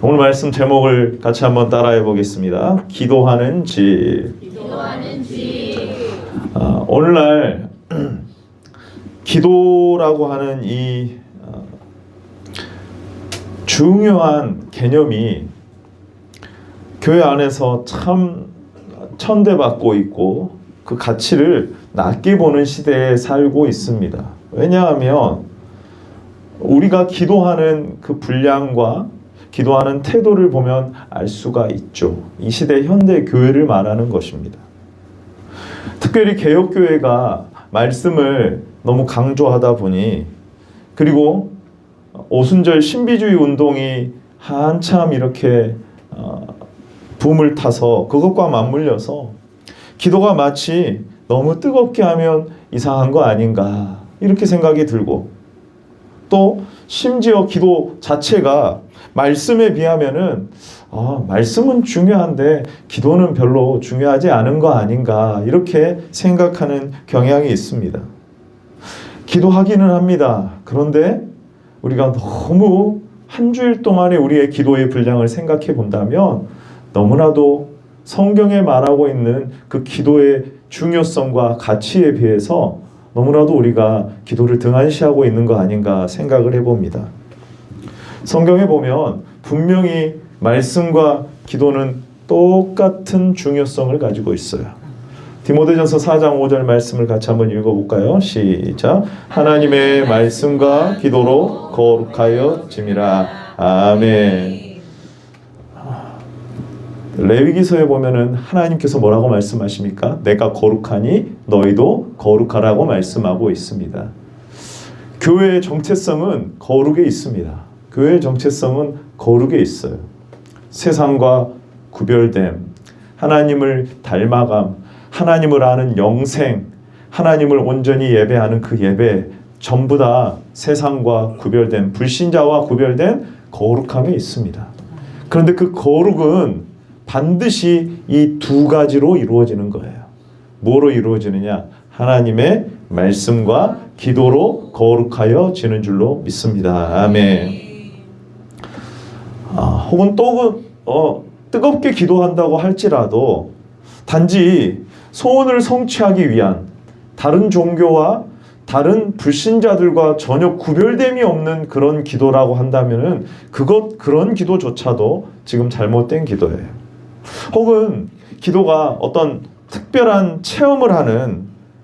오늘 말씀 제목을 같이 한번 따라해 보겠습니다. 기도하는 집. 기도하는 집. 오늘날 기도라고 하는 이 중요한 개념이 교회 안에서 참 천대받고 있고 그 가치를 낮게 보는 시대에 살고 있습니다. 왜냐하면 우리가 기도하는 그 분량과 기도하는 태도를 보면 알 수가 있죠. 이 시대 현대 교회를 말하는 것입니다. 특별히 개혁교회가 말씀을 너무 강조하다 보니, 그리고 오순절 신비주의 운동이 한참 이렇게 붐을 타서 그것과 맞물려서 기도가 마치 너무 뜨겁게 하면 이상한 거 아닌가 이렇게 생각이 들고, 또 심지어 기도 자체가 말씀에 비하면은 말씀은 중요한데 기도는 별로 중요하지 않은 거 아닌가 이렇게 생각하는 경향이 있습니다. 기도하기는 합니다. 그런데 우리가 너무 한 주일 동안의 우리의 기도의 분량을 생각해 본다면 너무나도 성경에 말하고 있는 그 기도의 중요성과 가치에 비해서 너무나도 우리가 기도를 등한시하고 있는 거 아닌가 생각을 해봅니다. 성경에 보면 분명히 말씀과 기도는 똑같은 중요성을 가지고 있어요. 디모데전서 4장 5절 말씀을 같이 한번 읽어볼까요? 시작. 하나님의 말씀과 기도로 거룩하여 짐이라. 아멘. 레위기서에 보면은 하나님께서 뭐라고 말씀하십니까? 내가 거룩하니 너희도 거룩하라고 말씀하고 있습니다. 교회의 정체성은 거룩에 있습니다. 교회의 정체성은 거룩에 있어요. 세상과 구별됨, 하나님을 닮아감, 하나님을 아는 영생, 하나님을 온전히 예배하는 그 예배, 전부 다 세상과 구별된, 불신자와 구별된 거룩함에 있습니다. 그런데 그 거룩은 반드시 이 두 가지로 이루어지는 거예요. 뭐로 이루어지느냐? 하나님의 말씀과 기도로 거룩하여 지는 줄로 믿습니다. 아멘. 혹은 또 뜨겁게 기도한다고 할지라도 단지 소원을 성취하기 위한, 다른 종교와 다른 불신자들과 전혀 구별됨이 없는 그런 기도라고 한다면은 그런 기도조차도 지금 잘못된 기도예요. 혹은 기도가 어떤 특별한 체험을 하는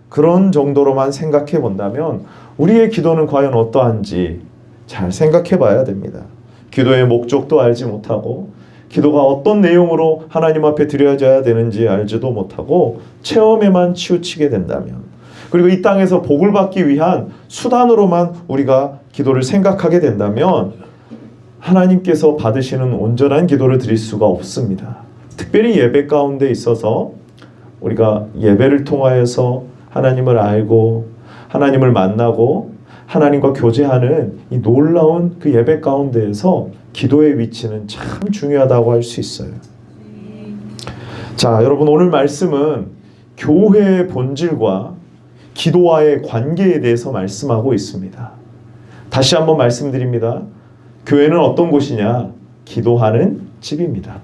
그런 정도로만 생각해 본다면 우리의 기도는 과연 어떠한지 잘 생각해 봐야 됩니다. 기도의 목적도 알지 못하고, 기도가 어떤 내용으로 하나님 앞에 드려져야 되는지 알지도 못하고 체험에만 치우치게 된다면, 그리고 이 땅에서 복을 받기 위한 수단으로만 우리가 기도를 생각하게 된다면 하나님께서 받으시는 온전한 기도를 드릴 수가 없습니다. 특별히 예배 가운데 있어서 우리가 예배를 통하여서 하나님을 알고 하나님을 만나고 하나님과 교제하는 이 놀라운 그 예배 가운데에서 기도의 위치는 참 중요하다고 할 수 있어요. 자, 여러분, 오늘 말씀은 교회의 본질과 기도와의 관계에 대해서 말씀하고 있습니다. 다시 한번 말씀드립니다. 교회는 어떤 곳이냐? 기도하는 집입니다.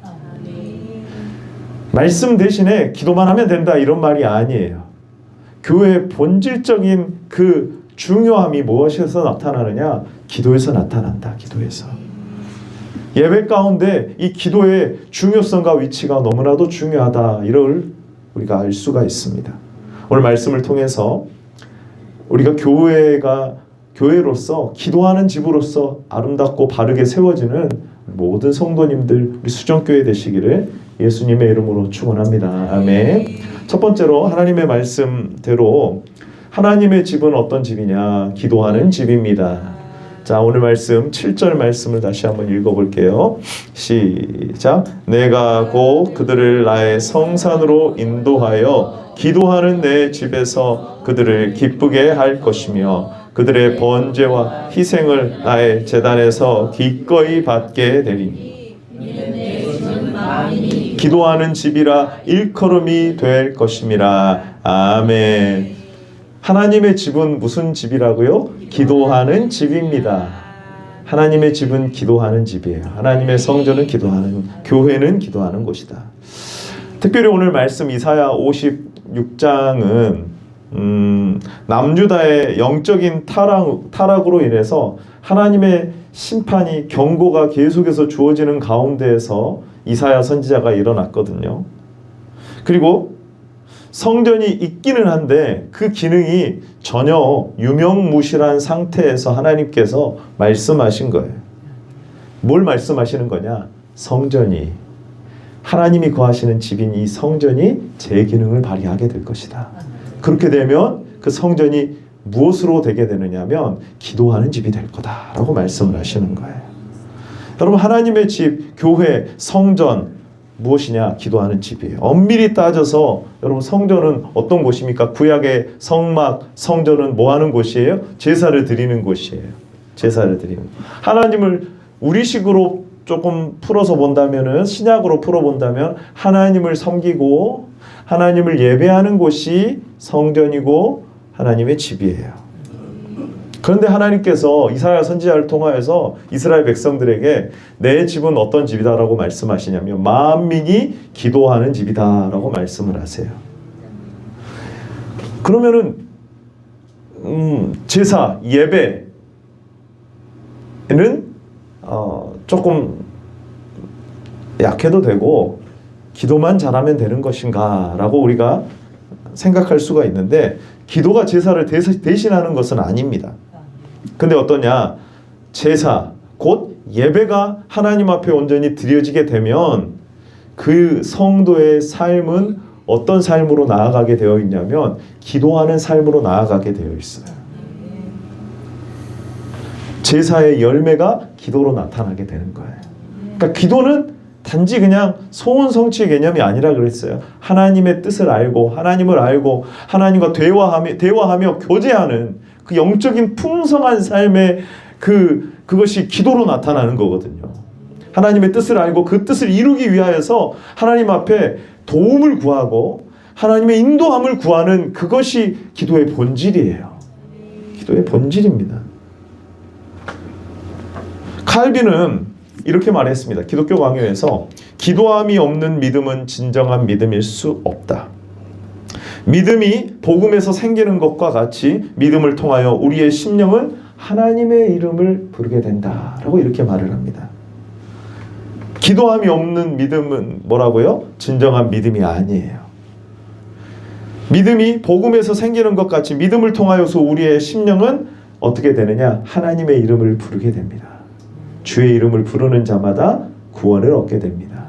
말씀 대신에 기도만 하면 된다 이런 말이 아니에요. 교회의 본질적인 그 중요함이 무엇에서 나타나느냐? 기도에서 나타난다. 기도에서. 예배 가운데 이 기도의 중요성과 위치가 너무나도 중요하다. 이를 우리가 알 수가 있습니다. 오늘 말씀을 통해서 우리가 교회로서 기도하는 집으로서 아름답고 바르게 세워지는 모든 성도님들, 우리 수정교회 되시기를 예수님의 이름으로 축원합니다. 아멘. 첫 번째로 하나님의 말씀대로 하나님의 집은 어떤 집이냐? 기도하는 집입니다. 자, 오늘 말씀 7절 말씀을 다시 한번 읽어볼게요. 시작. 내가 곧 그들을 나의 성산으로 인도하여 기도하는 내 집에서 그들을 기쁘게 할 것이며 그들의 번제와 희생을 나의 제단에서 기꺼이 받게 되리니 기도하는 집이라 일컬음이 될 것임이라. 아멘. 하나님의 집은 무슨 집이라고요? 기도하는 집입니다. 하나님의 집은 기도하는 집이에요. 하나님의 성전은 기도하는, 교회는 기도하는 곳이다. 특별히 오늘 말씀 이사야 56장은 남유다의 영적인 타락으로 인해서 하나님의 심판이, 경고가 계속해서 주어지는 가운데에서 이사야 선지자가 일어났거든요. 그리고 성전이 있기는 한데 그 기능이 전혀 유명무실한 상태에서 하나님께서 말씀하신 거예요. 뭘 말씀하시는 거냐? 성전이, 하나님이 거하시는 집인 이 성전이 제 기능을 발휘하게 될 것이다. 그렇게 되면 그 성전이 무엇으로 되게 되느냐면 기도하는 집이 될 거다라고 말씀을 하시는 거예요. 여러분, 하나님의 집, 교회, 성전 무엇이냐? 기도하는 집이에요. 엄밀히 따져서 여러분, 성전은 어떤 곳입니까? 구약의 성막, 성전은 뭐 하는 곳이에요? 제사를 드리는 곳이에요. 제사를 드리는 곳. 하나님을 우리식으로 조금 풀어서 본다면은, 신약으로 풀어본다면 하나님을 섬기고 하나님을 예배하는 곳이 성전이고 하나님의 집이에요. 그런데 하나님께서 이사야 선지자를 통하여서 이스라엘 백성들에게 내 집은 어떤 집이다라고 말씀하시냐면 만민이 기도하는 집이다라고 말씀을 하세요. 그러면은 제사, 예배는 조금 약해도 되고 기도만 잘하면 되는 것인가 라고 우리가 생각할 수가 있는데, 기도가 제사를 대신하는 것은 아닙니다. 근데 어떠냐? 제사, 곧 예배가 하나님 앞에 온전히 드려지게 되면 그 성도의 삶은 어떤 삶으로 나아가게 되어 있냐면 기도하는 삶으로 나아가게 되어 있어요. 제사의 열매가 기도로 나타나게 되는 거예요. 그러니까 기도는 단지 그냥 소원 성취의 개념이 아니라 그랬어요. 하나님의 뜻을 알고 하나님을 알고 하나님과 대화하며 교제하는 그 영적인 풍성한 삶의 그것이 기도로 나타나는 거거든요. 하나님의 뜻을 알고 그 뜻을 이루기 위하여서 하나님 앞에 도움을 구하고 하나님의 인도함을 구하는 그것이 기도의 본질이에요. 기도의 본질입니다. 칼빈은 이렇게 말했습니다. 기독교 강요에서 기도함이 없는 믿음은 진정한 믿음일 수 없다. 믿음이 복음에서 생기는 것과 같이 믿음을 통하여 우리의 심령은 하나님의 이름을 부르게 된다라고 이렇게 말을 합니다. 기도함이 없는 믿음은 뭐라고요? 진정한 믿음이 아니에요. 믿음이 복음에서 생기는 것 같이 믿음을 통하여서 우리의 심령은 어떻게 되느냐? 하나님의 이름을 부르게 됩니다. 주의 이름을 부르는 자마다 구원을 얻게 됩니다.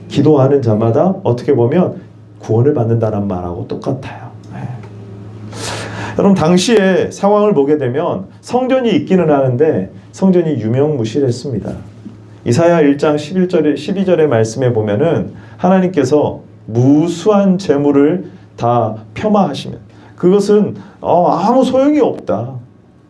기도하는 자마다 어떻게 보면 구원을 받는다는 말하고 똑같아요. 여러분, 당시의 상황을 보게 되면 성전이 있기는 하는데 성전이 유명무실했습니다. 이사야 1장 12절의 말씀에 보면은 하나님께서 무수한 재물을 다 폄하하시면 그것은 아무 소용이 없다.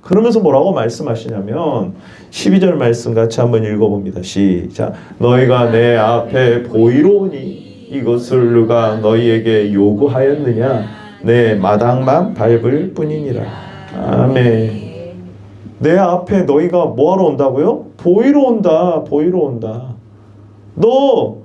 그러면서 뭐라고 말씀하시냐면 12절 말씀 같이 한번 읽어봅니다. 시작. 너희가 내 앞에 보이로오니 이것을 누가 너희에게 요구하였느냐? 내 마당만 밟을 뿐이니라. 아멘. 내 앞에 너희가 뭐하러 온다고요? 보이러 온다. 보이러 온다. 너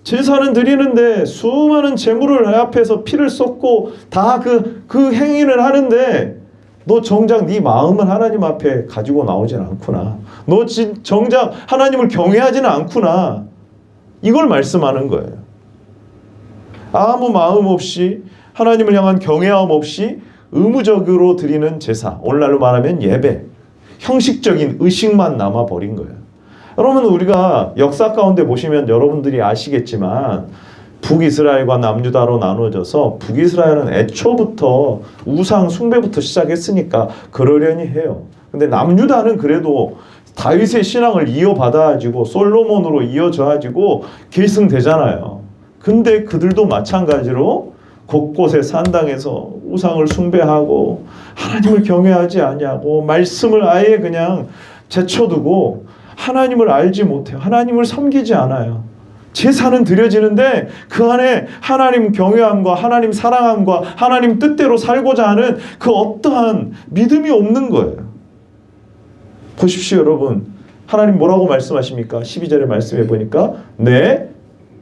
제사는 드리는데 수많은 재물을 내 앞에서 피를 쏟고 다 그 행위를 하는데 너 정작 네 마음은 하나님 앞에 가지고 나오진 않구나. 너 정작 하나님을 경외하지는 않구나. 이걸 말씀하는 거예요. 아무 마음 없이 하나님을 향한 경외함 없이 의무적으로 드리는 제사, 오늘날로 말하면 예배, 형식적인 의식만 남아버린 거예요. 여러분, 우리가 역사 가운데 보시면 여러분들이 아시겠지만 북이스라엘과 남유다로 나눠져서 북이스라엘은 애초부터 우상 숭배부터 시작했으니까 그러려니 해요. 근데 남유다는 그래도 다윗의 신앙을 이어받아가지고 솔로몬으로 이어져가지고 계승되잖아요. 근데 그들도 마찬가지로 곳곳에 산당에서 우상을 숭배하고 하나님을 경외하지 아니하고 말씀을 아예 그냥 제쳐두고 하나님을 알지 못해요. 하나님을 섬기지 않아요. 제사는 드려지는데 그 안에 하나님 경외함과 하나님 사랑함과 하나님 뜻대로 살고자 하는 그 어떠한 믿음이 없는 거예요. 보십시오 여러분. 하나님 뭐라고 말씀하십니까? 12절에 말씀해 보니까 네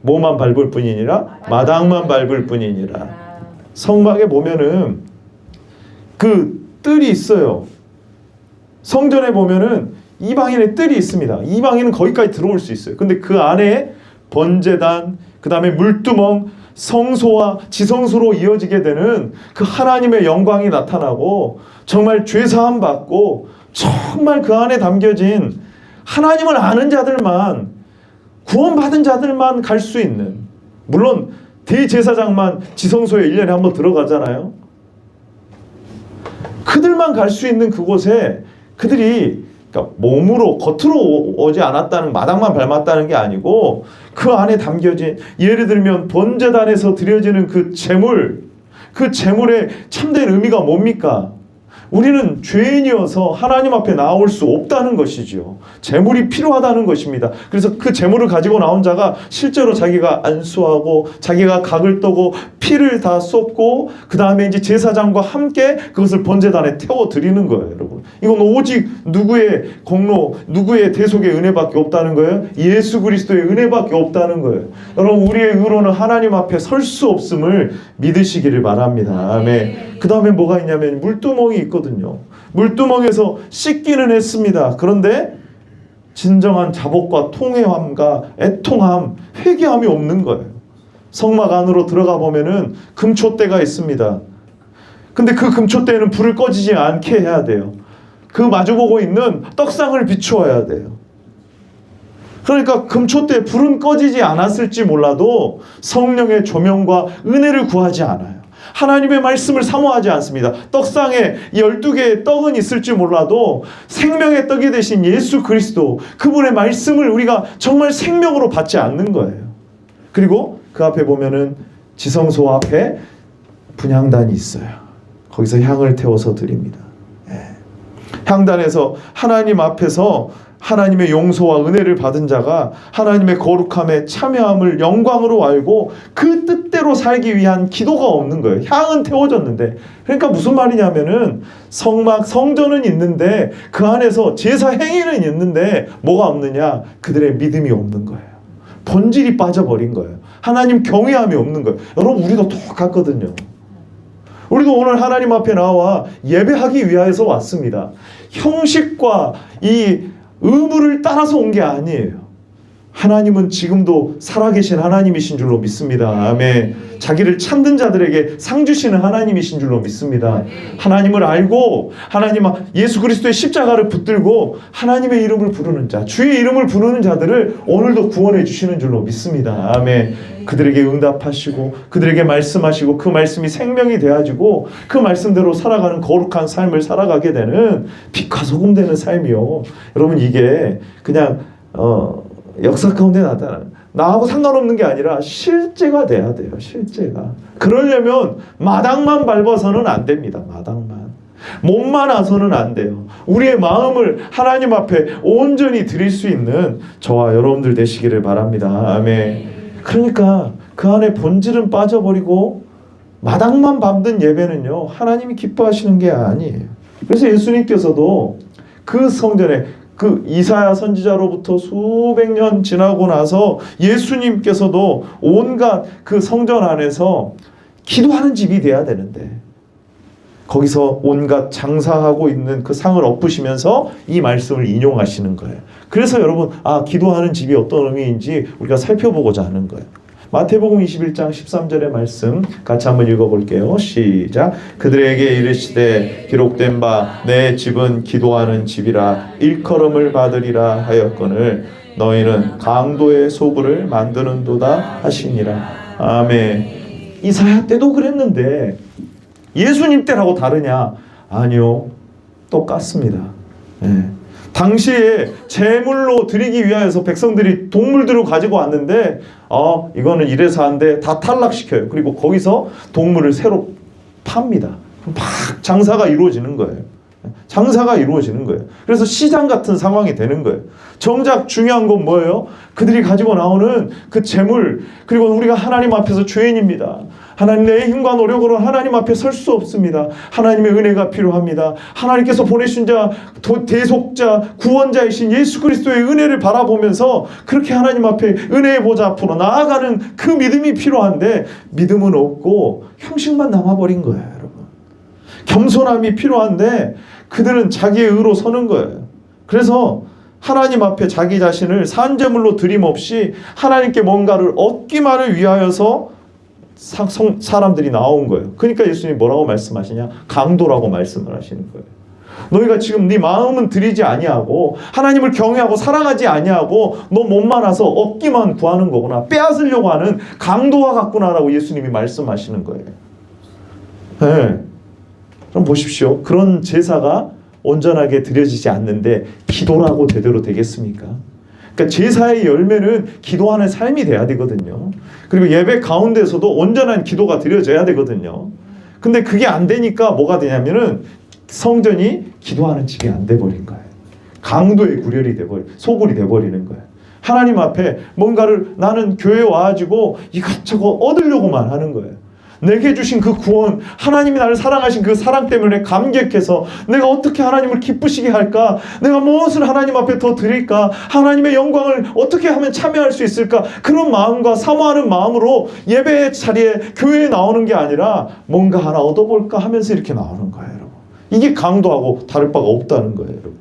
뭐만 밟을 뿐이니라 마당만 밟을 뿐이니라. 성막에 보면은 그 뜰이 있어요. 성전에 보면은 이방인의 뜰이 있습니다. 이방인은 거기까지 들어올 수 있어요. 근데 그 안에 번제단, 그 다음에 물두멍, 성소와 지성소로 이어지게 되는 그 하나님의 영광이 나타나고 정말 죄사함 받고 정말 그 안에 담겨진 하나님을 아는 자들만, 구원받은 자들만 갈 수 있는, 물론 대제사장만 지성소에 1년에 한번 들어가잖아요. 그들만 갈 수 있는 그곳에 그들이 그러니까 몸으로 겉으로 오지 않았다는, 마당만 밟았다는 게 아니고 그 안에 담겨진, 예를 들면 번제단에서 드려지는 그 제물, 그 제물의 참된 의미가 뭡니까? 우리는 죄인이어서 하나님 앞에 나올 수 없다는 것이죠. 제물이 필요하다는 것입니다. 그래서 그 제물을 가지고 나온 자가 실제로 자기가 안수하고 자기가 각을 떠고 피를 다 쏟고 그 다음에 이제 제사장과 함께 그것을 번제단에 태워 드리는 거예요, 여러분. 이건 오직 누구의 공로, 누구의 대속의 은혜밖에 없다는 거예요. 예수 그리스도의 은혜밖에 없다는 거예요. 여러분, 우리의 의로는 하나님 앞에 설 수 없음을 믿으시기를 바랍니다. 아멘. 그 다음에 뭐가 있냐면 물두멍이 있거든요. 물두멍에서 씻기는 했습니다. 그런데 진정한 자복과 통회함과 애통함, 회개함이 없는 거예요. 성막 안으로 들어가 보면은 금초대가 있습니다. 근데 그 금초대에는 불을 꺼지지 않게 해야 돼요. 그 마주보고 있는 떡상을 비추어야 돼요. 그러니까 금초대에 불은 꺼지지 않았을지 몰라도 성령의 조명과 은혜를 구하지 않아요. 하나님의 말씀을 사모하지 않습니다. 떡상에 12개의 떡은 있을지 몰라도 생명의 떡이 되신 예수 그리스도, 그분의 말씀을 우리가 정말 생명으로 받지 않는 거예요. 그리고 그 앞에 보면은 지성소 앞에 분향단이 있어요. 거기서 향을 태워서 드립니다. 향단에서 하나님 앞에서 하나님의 용서와 은혜를 받은 자가 하나님의 거룩함에 참여함을 영광으로 알고 그 뜻대로 살기 위한 기도가 없는 거예요. 향은 태워졌는데. 그러니까 무슨 말이냐면은 성막, 성전은 있는데 그 안에서 제사 행위는 있는데 뭐가 없느냐? 그들의 믿음이 없는 거예요. 본질이 빠져버린 거예요. 하나님 경외함이 없는 거예요. 여러분, 우리도 똑같거든요. 우리도 오늘 하나님 앞에 나와 예배하기 위하여서 왔습니다. 형식과 이 의무를 따라서 온 게 아니에요. 하나님은 지금도 살아계신 하나님이신 줄로 믿습니다. 아멘. 자기를 찾는 자들에게 상 주시는 하나님이신 줄로 믿습니다. 하나님을 알고 하나님 예수 그리스도의 십자가를 붙들고 하나님의 이름을 부르는 자, 주의 이름을 부르는 자들을 오늘도 구원해 주시는 줄로 믿습니다. 아멘. 그들에게 응답하시고 그들에게 말씀하시고 그 말씀이 생명이 되어지고 그 말씀대로 살아가는 거룩한 삶을 살아가게 되는 빛과 소금 되는 삶이요. 여러분, 이게 그냥 역사 가운데 나타나는, 나하고 상관없는 게 아니라 실제가 돼야 돼요. 실제가. 그러려면 마당만 밟아서는 안 됩니다. 마당만. 몸만 와서는 안 돼요. 우리의 마음을 하나님 앞에 온전히 드릴 수 있는 저와 여러분들 되시기를 바랍니다. 아멘. 그러니까 그 안에 본질은 빠져버리고 마당만 밟는 예배는요, 하나님이 기뻐하시는 게 아니에요. 그래서 예수님께서도 그 성전에, 그 이사야 선지자로부터 수백 년 지나고 나서 예수님께서도 온갖 그 성전 안에서 기도하는 집이 돼야 되는데 거기서 온갖 장사하고 있는 그 상을 엎으시면서 이 말씀을 인용하시는 거예요. 그래서 여러분, 기도하는 집이 어떤 의미인지 우리가 살펴보고자 하는 거예요. 마태복음 21장 13절의 말씀 같이 한번 읽어볼게요. 시작. 그들에게 이르시되 기록된 바 내 집은 기도하는 집이라 일컬음을 받으리라 하였거늘 너희는 강도의 소굴을 만드는도다 하시니라. 아멘. 이사야 때도 그랬는데 예수님 때라고 다르냐? 아니요, 똑같습니다. 당시에 제물로 드리기 위하여서 백성들이 동물들을 가지고 왔는데 이거는 이래서 안 돼, 다 탈락시켜요. 그리고 거기서 동물을 새로 팝니다. 막 장사가 이루어지는 거예요. 장사가 이루어지는 거예요. 그래서 시장 같은 상황이 되는 거예요. 정작 중요한 건 뭐예요? 그들이 가지고 나오는 그 재물, 그리고 우리가 하나님 앞에서 죄인입니다. 하나님, 내 힘과 노력으로 하나님 앞에 설 수 없습니다. 하나님의 은혜가 필요합니다. 하나님께서 보내신 자, 대속자, 구원자이신 예수 그리스도의 은혜를 바라보면서 그렇게 하나님 앞에 은혜의 보좌 앞으로 나아가는 그 믿음이 필요한데, 믿음은 없고 형식만 남아버린 거예요, 여러분. 겸손함이 필요한데 그들은 자기의 의로 서는 거예요. 그래서 하나님 앞에 자기 자신을 산제물로 드림없이 하나님께 뭔가를 얻기만을 위하여서 사람들이 나온 거예요. 그러니까 예수님이 뭐라고 말씀하시냐? 강도라고 말씀을 하시는 거예요. 너희가 지금 네 마음은 드리지 아니하고 하나님을 경외하고 사랑하지 아니하고 너 몸만 와서 얻기만 구하는 거구나, 빼앗으려고 하는 강도와 같구나라고 예수님이 말씀하시는 거예요. 네. 그럼 보십시오. 그런 제사가 온전하게 드려지지 않는데 기도라고 제대로 되겠습니까? 그러니까 제사의 열매는 기도하는 삶이 돼야 되거든요. 그리고 예배 가운데서도 온전한 기도가 드려져야 되거든요. 근데 그게 안 되니까 뭐가 되냐면은 성전이 기도하는 집이 안 돼버린 거예요. 강도의 구렬이 돼버린, 소굴이 돼버리는 거예요. 하나님 앞에 뭔가를 나는 교회에 와가지고 이것저것 얻으려고만 하는 거예요. 내게 주신 그 구원, 하나님이 나를 사랑하신 그 사랑 때문에 감격해서 내가 어떻게 하나님을 기쁘시게 할까? 내가 무엇을 하나님 앞에 더 드릴까? 하나님의 영광을 어떻게 하면 참여할 수 있을까? 그런 마음과 사모하는 마음으로 예배 자리에, 교회에 나오는 게 아니라 뭔가 하나 얻어볼까 하면서 이렇게 나오는 거예요, 여러분. 이게 강도하고 다를 바가 없다는 거예요, 여러분.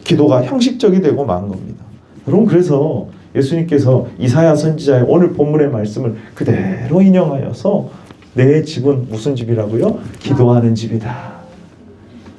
기도가 형식적이 되고 만 겁니다. 여러분, 그래서 예수님께서 이사야 선지자의 오늘 본문의 말씀을 그대로 인용하여서 내 집은 무슨 집이라고요? 기도하는 집이다.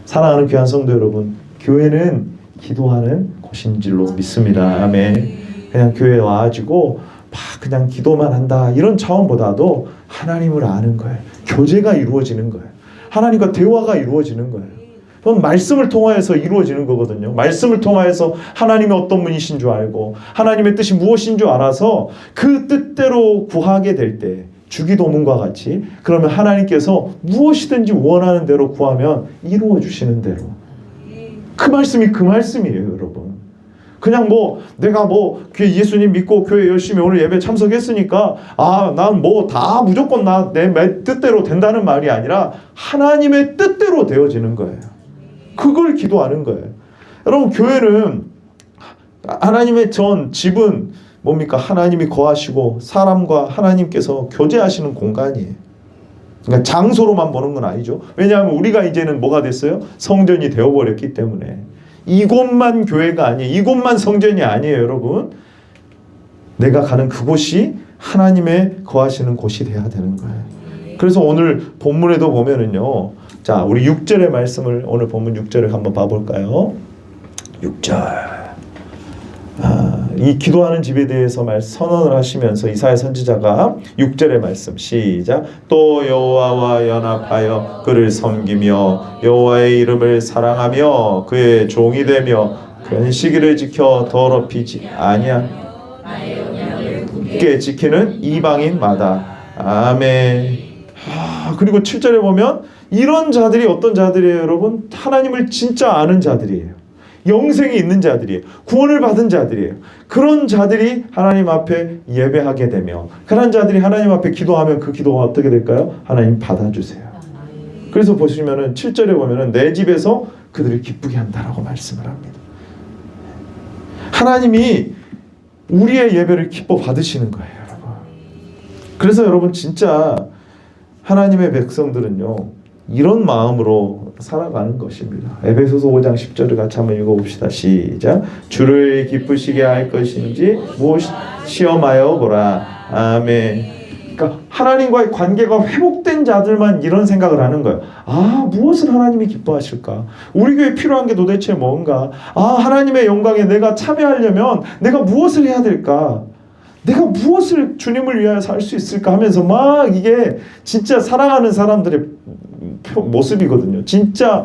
사랑하는 귀한 성도 여러분, 교회는 기도하는 곳인 줄로 믿습니다. 아멘. 그냥 교회에 와가지고 막 그냥 기도만 한다 이런 차원보다도 하나님을 아는 거예요. 교제가 이루어지는 거예요. 하나님과 대화가 이루어지는 거예요. 그건 말씀을 통하여서 이루어지는 거거든요. 말씀을 통하여서 하나님이 어떤 분이신 줄 알고 하나님의 뜻이 무엇인 줄 알아서 그 뜻대로 구하게 될 때, 주기도문과 같이, 그러면 하나님께서 무엇이든지 원하는 대로 구하면 이루어 주시는 대로. 그 말씀이 그 말씀이에요, 여러분. 그냥 뭐 내가 뭐 예수님 믿고 교회 열심히 오늘 예배 참석했으니까 난 뭐 다 무조건 내 뜻대로 된다는 말이 아니라 하나님의 뜻대로 되어지는 거예요. 그걸 기도하는 거예요. 여러분, 교회는 하나님의 집은 뭡니까? 하나님이 거하시고 사람과 하나님께서 교제하시는 공간이에요. 그러니까 장소로만 보는 건 아니죠. 왜냐하면 우리가 이제는 뭐가 됐어요? 성전이 되어버렸기 때문에. 이곳만 교회가 아니에요. 이곳만 성전이 아니에요, 여러분. 내가 가는 그곳이 하나님의 거하시는 곳이 돼야 되는 거예요. 그래서 오늘 본문에도 보면은요, 자, 우리 6절의 말씀을, 오늘 본문 6절을 한번 봐볼까요? 6절. 이 기도하는 집에 대해서 선언을 하시면서 이사야 선지자가 6절의 말씀, 시작. 또 여호와와 연합하여 그를 섬기며 여호와의 이름을 사랑하며 그의 종이 되며 그 시기를 지켜 더럽히지 아니하며 굳게 지키는 이방인마다. 아멘. 그리고 7절에 보면 이런 자들이 어떤 자들이에요, 여러분? 하나님을 진짜 아는 자들이에요. 영생이 있는 자들이에요. 구원을 받은 자들이에요. 그런 자들이 하나님 앞에 예배하게 되며, 그런 자들이 하나님 앞에 기도하면 그 기도가 어떻게 될까요? 하나님 받아주세요. 그래서 보시면은 7절에 보면은 내 집에서 그들을 기쁘게 한다라고 말씀을 합니다. 하나님이 우리의 예배를 기뻐 받으시는 거예요, 여러분. 그래서 여러분, 진짜 하나님의 백성들은요, 이런 마음으로 살아가는 것입니다. 에베소서 5장 10절을 같이 한번 읽어봅시다. 시작. 주를 기쁘시게 할 것인지 무엇 시험하여 보라. 아멘. 그러니까 하나님과의 관계가 회복된 자들만 이런 생각을 하는 거예요. 무엇을 하나님이 기뻐하실까? 우리 교회에 필요한 게 도대체 뭔가? 하나님의 영광에 내가 참여하려면 내가 무엇을 해야 될까? 내가 무엇을 주님을 위하여 살 수 있을까 하면서 막 이게 진짜 사랑하는 사람들의 모습이거든요. 진짜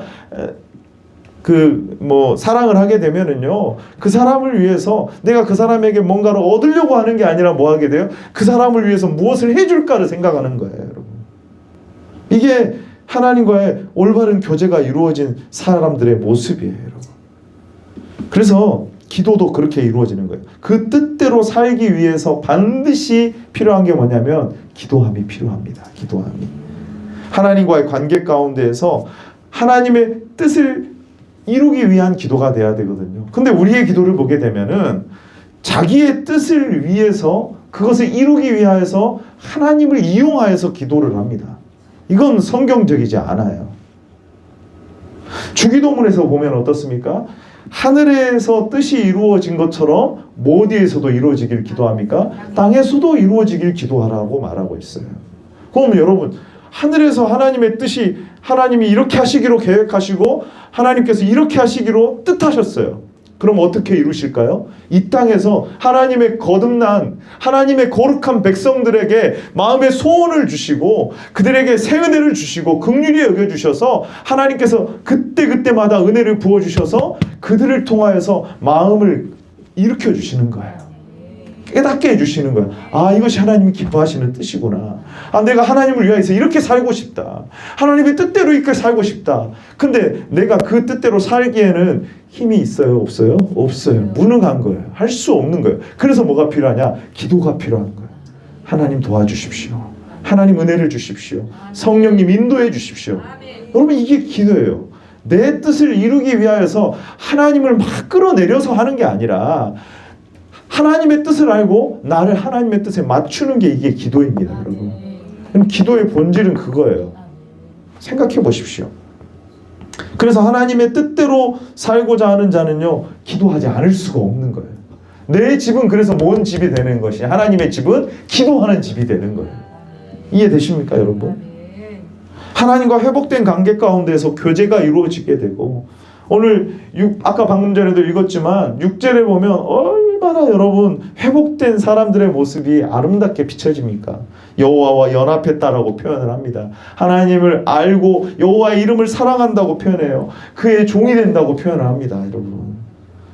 사랑을 하게 되면은요, 그 사람을 위해서 내가 그 사람에게 뭔가를 얻으려고 하는 게 아니라 뭐 하게 돼요? 그 사람을 위해서 무엇을 해줄까를 생각하는 거예요, 여러분. 이게 하나님과의 올바른 교제가 이루어진 사람들의 모습이에요, 여러분. 그래서 기도도 그렇게 이루어지는 거예요. 그 뜻대로 살기 위해서 반드시 필요한 게 뭐냐면 기도함이 필요합니다. 기도함이. 하나님과의 관계 가운데에서 하나님의 뜻을 이루기 위한 기도가 돼야 되거든요. 근데 우리의 기도를 보게 되면은 자기의 뜻을 위해서 그것을 이루기 위하여서 하나님을 이용하여서 기도를 합니다. 이건 성경적이지 않아요. 주기도문에서 보면 어떻습니까? 하늘에서 뜻이 이루어진 것처럼 뭐 어디에서도 이루어지길 기도합니까? 땅에서도 이루어지길 기도하라고 말하고 있어요. 그럼 여러분, 하늘에서 하나님의 뜻이 하나님이 이렇게 하시기로 계획하시고 하나님께서 이렇게 하시기로 뜻하셨어요. 그럼 어떻게 이루실까요? 이 땅에서 하나님의 거듭난 하나님의 거룩한 백성들에게 마음의 소원을 주시고 그들에게 새 은혜를 주시고 긍휼히 여겨주셔서 하나님께서 그때그때마다 은혜를 부어주셔서 그들을 통하여서 마음을 일으켜 주시는 거예요. 깨닫게 해주시는 거야. 아, 이것이 하나님이 기뻐하시는 뜻이구나. 아, 내가 하나님을 위해서 이렇게 살고 싶다. 하나님의 뜻대로 이렇게 살고 싶다. 근데 내가 그 뜻대로 살기에는 힘이 있어요? 없어요? 없어요. 무능한 거예요. 할 수 없는 거예요. 그래서 뭐가 필요하냐? 기도가 필요한 거예요. 하나님 도와주십시오. 하나님 은혜를 주십시오. 성령님 인도해 주십시오. 여러분, 이게 기도예요. 내 뜻을 이루기 위하여서 하나님을 막 끌어내려서 하는 게 아니라 하나님의 뜻을 알고 나를 하나님의 뜻에 맞추는 게 이게 기도입니다, 여러분. 기도의 본질은 그거예요. 생각해 보십시오. 그래서 하나님의 뜻대로 살고자 하는 자는요, 기도하지 않을 수가 없는 거예요. 내 집은 그래서 뭔 집이 되는 것이 하나님의 집은 기도하는 집이 되는 거예요. 이해되십니까, 여러분? 하나님과 회복된 관계 가운데서 교제가 이루어지게 되고 오늘 아까 방금 전에도 읽었지만 6절에 보면 얼마나 여러분 회복된 사람들의 모습이 아름답게 비춰집니까? 여호와와 연합했다라고 표현을 합니다. 하나님을 알고 여호와의 이름을 사랑한다고 표현해요. 그의 종이 된다고 표현을 합니다, 여러분.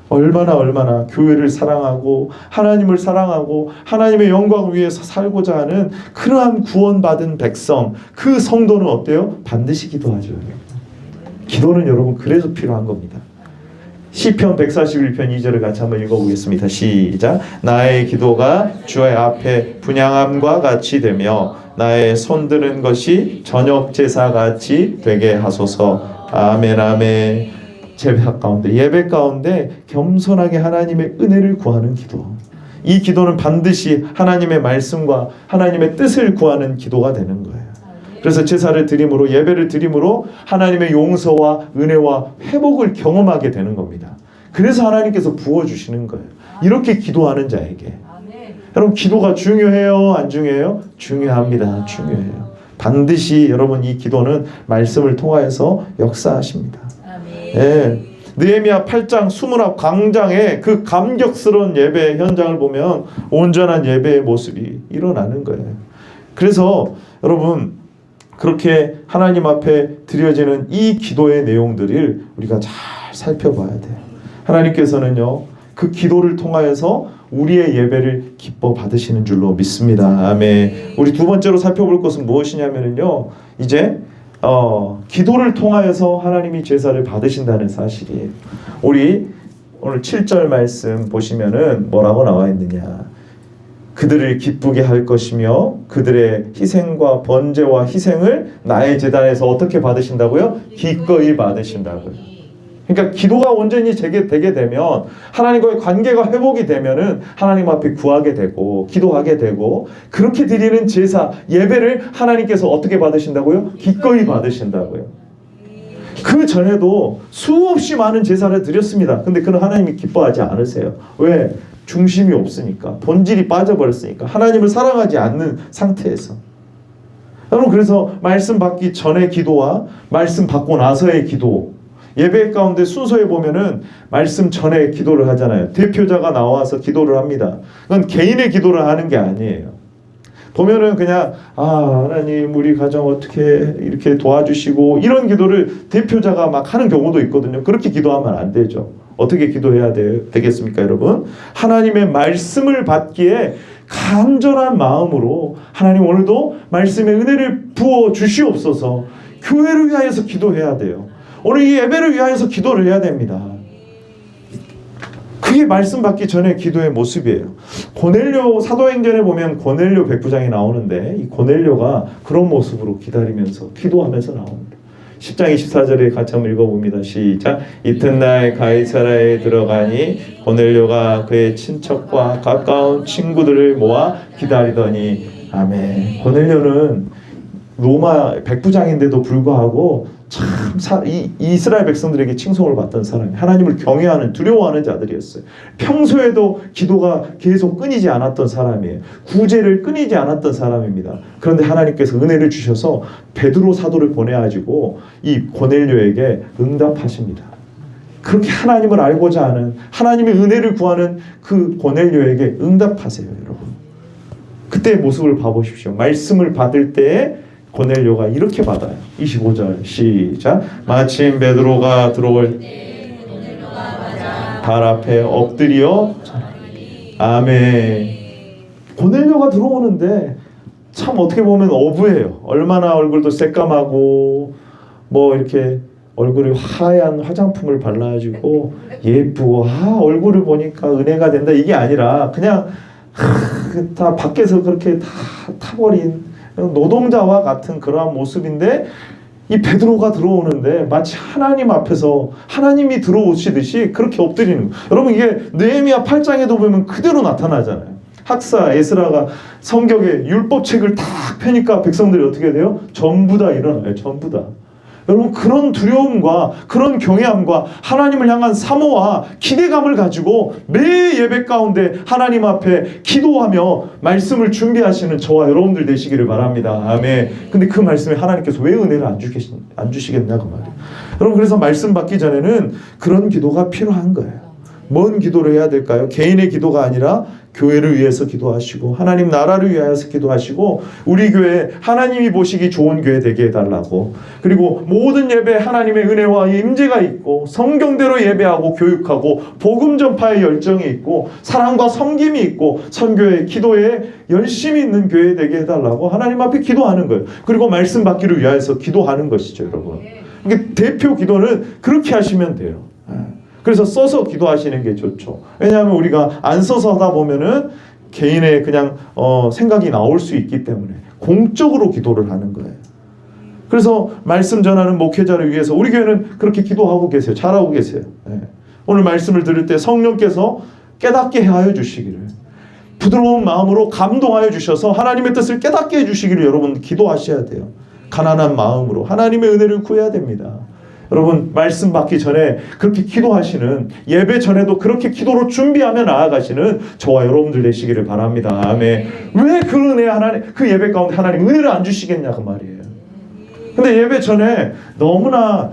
얼마나 교회를 사랑하고 하나님을 사랑하고 하나님의 영광을 위해서 살고자 하는 그러한 구원받은 백성, 그 성도는 어때요? 반드시 기도하죠. 기도는 여러분 그래서 필요한 겁니다. 시편 141편 2절을 같이 한번 읽어보겠습니다. 시작. 나의 기도가 주의 앞에 분향함과 같이 되며 나의 손드는 것이 저녁 제사 같이 되게 하소서. 아멘 아멘. 예배 가운데 겸손하게 하나님의 은혜를 구하는 기도. 이 기도는 반드시 하나님의 말씀과 하나님의 뜻을 구하는 기도가 되는 거예요. 그래서 제사를 드림으로 예배를 드림으로 하나님의 용서와 은혜와 회복을 경험하게 되는 겁니다. 그래서 하나님께서 부어주시는 거예요. 이렇게 기도하는 자에게. 여러분, 기도가 중요해요? 안 중요해요? 중요합니다. 중요해요. 반드시 여러분 이 기도는 말씀을 통하여서 역사하십니다. 예. 느헤미야 8장 수문앞 광장의 그 감격스러운 예배 현장을 보면 온전한 예배의 모습이 일어나는 거예요. 그래서 여러분 그렇게 하나님 앞에 드려지는 이 기도의 내용들을 우리가 잘 살펴봐야 돼요. 하나님께서는요, 그 기도를 통하여서 우리의 예배를 기뻐 받으시는 줄로 믿습니다. 아멘. 우리 두 번째로 살펴볼 것은 무엇이냐면요, 이제 기도를 통하여서 하나님이 제사를 받으신다는 사실이에요. 우리 오늘 7절 말씀 보시면은 뭐라고 나와 있느냐? 그들을 기쁘게 할 것이며 그들의 희생과 번제와 희생을 나의 제단에서 어떻게 받으신다고요? 기꺼이 받으신다고요. 그러니까 기도가 온전히 재개되게 되면 하나님과의 관계가 회복이 되면은 하나님 앞에 구하게 되고 기도하게 되고 그렇게 드리는 제사, 예배를 하나님께서 어떻게 받으신다고요? 기꺼이 받으신다고요. 그 전에도 수없이 많은 제사를 드렸습니다. 근데 그는 하나님이 기뻐하지 않으세요. 왜? 중심이 없으니까, 본질이 빠져버렸으니까, 하나님을 사랑하지 않는 상태에서. 여러분, 그래서 말씀 받기 전의 기도와 말씀 받고 나서의 기도, 예배 가운데 순서에 보면은 말씀 전에 기도를 하잖아요. 대표자가 나와서 기도를 합니다. 그건 개인의 기도를 하는 게 아니에요. 보면은 그냥 하나님 우리 가정 어떻게 이렇게 도와주시고 이런 기도를 대표자가 막 하는 경우도 있거든요. 그렇게 기도하면 안 되죠. 어떻게 기도해야 되겠습니까, 여러분? 하나님의 말씀을 받기에 간절한 마음으로 하나님 오늘도 말씀의 은혜를 부어 주시옵소서. 교회를 위하여서 기도해야 돼요. 오늘 이 예배를 위하여서 기도를 해야 됩니다. 그게 말씀 받기 전에 기도의 모습이에요. 고넬료 사도행전에 보면 고넬료 백부장이 나오는데 이 고넬료가 그런 모습으로 기다리면서 기도하면서 나옵니다. 10장 24절에 같이 한번 읽어봅니다. 시작. 이튿날 가이사라에 들어가니 고넬료가 그의 친척과 가까운 친구들을 모아 기다리더니 아멘. 고넬료는 로마 백부장인데도 불구하고 참 이스라엘 백성들에게 칭송을 받던 사람이 하나님을 경외하는 두려워하는 자들이었어요. 평소에도 기도가 계속 끊이지 않았던 사람이에요. 구제를 끊이지 않았던 사람입니다. 그런데 하나님께서 은혜를 주셔서 베드로 사도를 보내가지고 이 고넬료에게 응답하십니다. 그렇게 하나님을 알고자 하는 하나님의 은혜를 구하는 그 고넬료에게 응답하세요, 여러분. 그때의 모습을 봐보십시오. 말씀을 받을 때에 고넬료가 이렇게 받아요. 25절 시작. 마침 베드로가 들어올 때 발 앞에 엎드려 아멘. 고넬료가 들어오는데 참 어떻게 보면 어부예요. 얼마나 얼굴도 새까마고 뭐 이렇게 얼굴에 하얀 화장품을 발라가지고 예쁘고 얼굴을 보니까 은혜가 된다 이게 아니라 그냥 다 밖에서 그렇게 다 타버린 노동자와 같은 그러한 모습인데 이 베드로가 들어오는데 마치 하나님 앞에서 하나님이 들어오시듯이 그렇게 엎드리는 거예요. 여러분 이게 느헤미야 8장에도 보면 그대로 나타나잖아요. 학사 에스라가 성경의 율법책을 딱 펴니까 백성들이 어떻게 돼요? 전부 다 일어나요. 전부 다. 여러분 그런 두려움과 그런 경외함과 하나님을 향한 사모와 기대감을 가지고 매 예배 가운데 하나님 앞에 기도하며 말씀을 준비하시는 저와 여러분들 되시기를 바랍니다. 아멘. 근데 그 말씀에 하나님께서 왜 은혜를 안 주시겠냐고 말이에요. 여러분 그래서 말씀 받기 전에는 그런 기도가 필요한 거예요. 뭔 기도를 해야 될까요? 개인의 기도가 아니라 교회를 위해서 기도하시고 하나님 나라를 위하여서 기도하시고 우리 교회 하나님이 보시기 좋은 교회 되게 해달라고 그리고 모든 예배 하나님의 은혜와 임재가 있고 성경대로 예배하고 교육하고 복음 전파의 열정이 있고 사랑과 섬김이 있고 선교에 기도에 열심히 있는 교회 되게 해달라고 하나님 앞에 기도하는 거예요. 그리고 말씀 받기를 위하여서 기도하는 것이죠, 여러분. 그러니까 대표 기도는 그렇게 하시면 돼요. 그래서 써서 기도하시는 게 좋죠. 왜냐하면 우리가 안 써서 하다 보면은 개인의 그냥 생각이 나올 수 있기 때문에 공적으로 기도를 하는 거예요. 그래서 말씀 전하는 목회자를 위해서 우리 교회는 그렇게 기도하고 계세요. 잘하고 계세요. 네. 오늘 말씀을 들을 때 성령께서 깨닫게 하여 주시기를 부드러운 마음으로 감동하여 주셔서 하나님의 뜻을 깨닫게 해주시기를 여러분 기도하셔야 돼요. 가난한 마음으로 하나님의 은혜를 구해야 됩니다. 여러분 말씀 받기 전에 그렇게 기도하시는 예배 전에도 그렇게 기도로 준비하며 나아가시는 저와 여러분들 되시기를 바랍니다. 아멘. 왜 그 은혜 하나님 그 예배 가운데 하나님 은혜를 안 주시겠냐 그 말이에요. 근데 예배 전에 너무나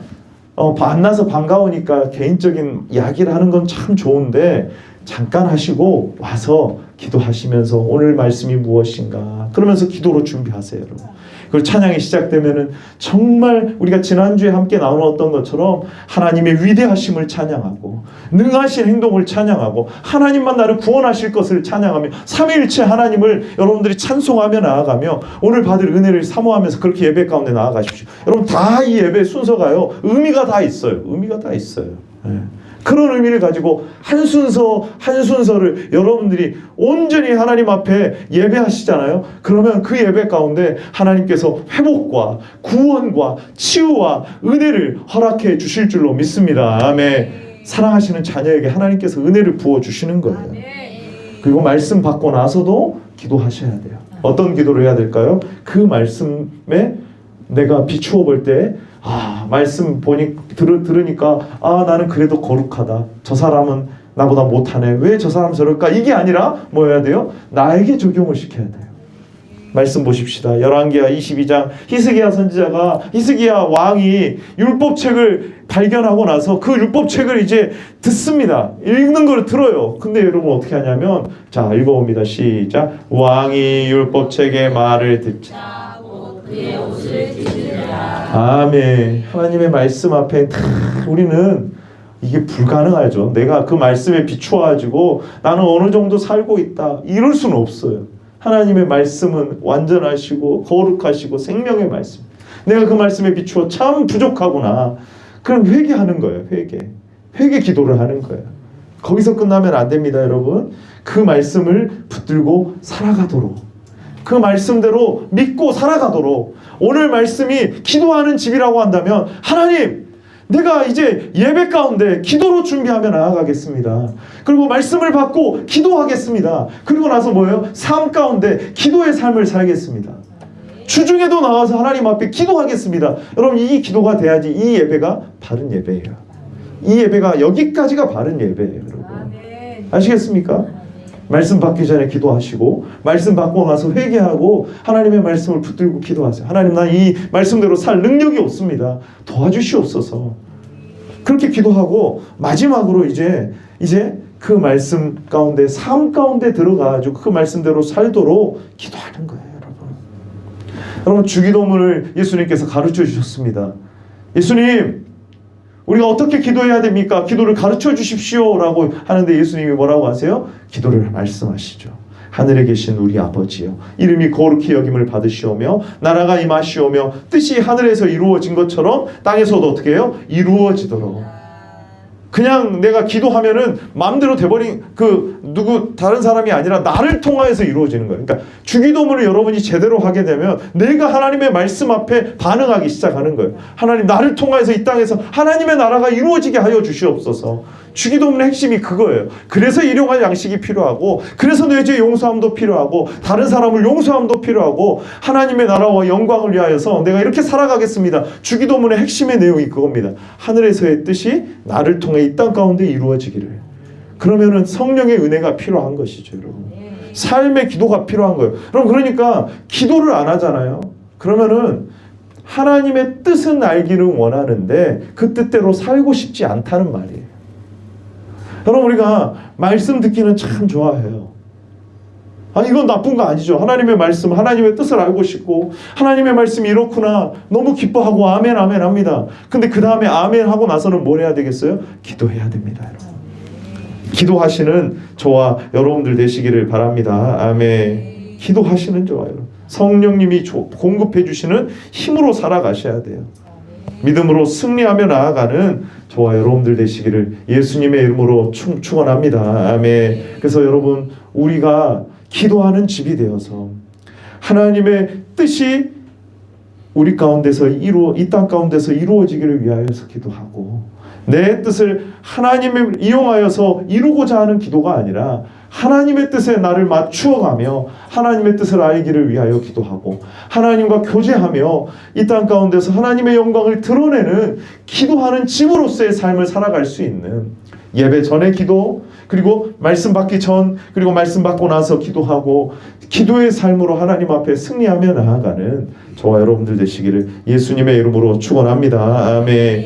만나서 반가우니까 개인적인 이야기를 하는 건 참 좋은데 잠깐 하시고 와서 기도하시면서 오늘 말씀이 무엇인가 그러면서 기도로 준비하세요, 여러분. 그리고 찬양이 시작되면은 정말 우리가 지난주에 함께 나누었던 것처럼 하나님의 위대하심을 찬양하고 능하신 행동을 찬양하고 하나님만 나를 구원하실 것을 찬양하며 삼위일체 하나님을 여러분들이 찬송하며 나아가며 오늘 받을 은혜를 사모하면서 그렇게 예배 가운데 나아가십시오. 여러분 다 이 예배 순서가요 의미가 다 있어요. 의미가 다 있어요. 네. 그런 의미를 가지고 한 순서를 여러분들이 온전히 하나님 앞에 예배하시잖아요. 그러면 그 예배 가운데 하나님께서 회복과 구원과 치유와 은혜를 허락해 주실 줄로 믿습니다. 아멘. 사랑하시는 자녀에게 하나님께서 은혜를 부어주시는 거예요. 그리고 말씀 받고 나서도 기도하셔야 돼요. 어떤 기도를 해야 될까요? 그 말씀에 내가 비추어 볼 때 말씀 들으니까 나는 그래도 거룩하다. 저 사람은 나보다 못하네. 왜 저 사람 저럴까? 이게 아니라 뭐 해야 돼요? 나에게 적용을 시켜야 돼요. 말씀 보십시다. 열왕기하 22장 히스기야 선지자가 히스기야 왕이 율법책을 발견하고 나서 그 율법책을 이제 듣습니다. 읽는 걸 들어요. 근데 여러분 어떻게 하냐면 자 읽어봅니다. 시작. 왕이 율법책의 말을 듣자. 그의 옷을 찢으라. 아멘. 하나님의 말씀 앞에 우리는 이게 불가능하죠. 내가 그 말씀에 비추어가지고 나는 어느 정도 살고 있다 이럴 수는 없어요. 하나님의 말씀은 완전하시고 거룩하시고 생명의 말씀. 내가 그 말씀에 비추어 참 부족하구나. 그럼 회개하는 거예요. 회개 기도를 하는 거예요. 거기서 끝나면 안 됩니다, 여러분. 그 말씀을 붙들고 살아가도록, 그 말씀대로 믿고 살아가도록. 오늘 말씀이 기도하는 집이라고 한다면, 하나님, 내가 이제 예배 가운데 기도로 준비하며 나아가겠습니다. 그리고 말씀을 받고 기도하겠습니다. 그리고 나서 뭐예요? 삶 가운데 기도의 삶을 살겠습니다. 주중에도 나와서 하나님 앞에 기도하겠습니다. 여러분, 이 기도가 돼야지 이 예배가 바른 예배예요. 이 예배가 여기까지가 바른 예배예요, 여러분. 아시겠습니까? 말씀 받기 전에 기도하시고, 말씀 받고 나서 회개하고 하나님의 말씀을 붙들고 기도하세요. 하나님, 나 이 말씀대로 살 능력이 없습니다. 도와주시옵소서. 그렇게 기도하고 마지막으로 이제 그 말씀 가운데, 삶 가운데 들어가가지고 그 말씀대로 살도록 기도하는 거예요, 여러분. 여러분, 주기도문을 예수님께서 가르쳐 주셨습니다. 예수님, 우리가 어떻게 기도해야 됩니까? 기도를 가르쳐 주십시오 라고 하는데 예수님이 뭐라고 하세요? 기도를 말씀하시죠. 하늘에 계신 우리 아버지여, 이름이 거룩히 여김을 받으시오며 나라가 임하시오며 뜻이 하늘에서 이루어진 것처럼 땅에서도 어떻게 해요? 이루어지도록. 그냥 내가 기도하면은 마음대로 돼버린 다른 사람이 아니라 나를 통하여서 이루어지는 거예요. 그러니까 주기도문을 여러분이 제대로 하게 되면 내가 하나님의 말씀 앞에 반응하기 시작하는 거예요. 하나님, 나를 통하여서 이 땅에서 하나님의 나라가 이루어지게 하여 주시옵소서. 주기도문의 핵심이 그거예요. 그래서 일용할 양식이 필요하고, 그래서 내 죄 용서함도 필요하고, 다른 사람을 용서함도 필요하고, 하나님의 나라와 영광을 위하여서 내가 이렇게 살아가겠습니다. 주기도문의 핵심의 내용이 그겁니다. 하늘에서의 뜻이 나를 통해 이 땅 가운데 이루어지기를. 그러면은 성령의 은혜가 필요한 것이죠, 여러분. 삶의 기도가 필요한 거예요. 여러분, 그러니까 기도를 안 하잖아요. 그러면은 하나님의 뜻은 알기를 원하는데 그 뜻대로 살고 싶지 않다는 말이에요. 여러분, 우리가 말씀 듣기는 참 좋아해요. 이건 나쁜 거 아니죠. 하나님의 말씀, 하나님의 뜻을 알고 싶고, 하나님의 말씀이 이렇구나 너무 기뻐하고 아멘 아멘 합니다. 근데 그 다음에 아멘 하고 나서는 뭘 해야 되겠어요? 기도해야 됩니다, 여러분. 기도하시는 저와 여러분들 되시기를 바랍니다. 아멘. 기도하시는 저와 여러분, 성령님이 공급해 주시는 힘으로 살아가셔야 돼요. 믿음으로 승리하며 나아가는 저와 여러분들 되시기를 예수님의 이름으로 축원합니다. 아멘. 그래서 여러분, 우리가 기도하는 집이 되어서 하나님의 뜻이 우리 가운데서 이 땅 가운데서 이루어지기를 위하여서 기도하고, 내 뜻을 하나님을 이용하여서 이루고자 하는 기도가 아니라 하나님의 뜻에 나를 맞추어가며 하나님의 뜻을 알기를 위하여 기도하고, 하나님과 교제하며 이 땅 가운데서 하나님의 영광을 드러내는 기도하는 집으로서의 삶을 살아갈 수 있는, 예배 전에 기도, 그리고 말씀 받기 전, 그리고 말씀 받고 나서 기도하고, 기도의 삶으로 하나님 앞에 승리하며 나아가는 저와 여러분들 되시기를 예수님의 이름으로 축원합니다. 아멘.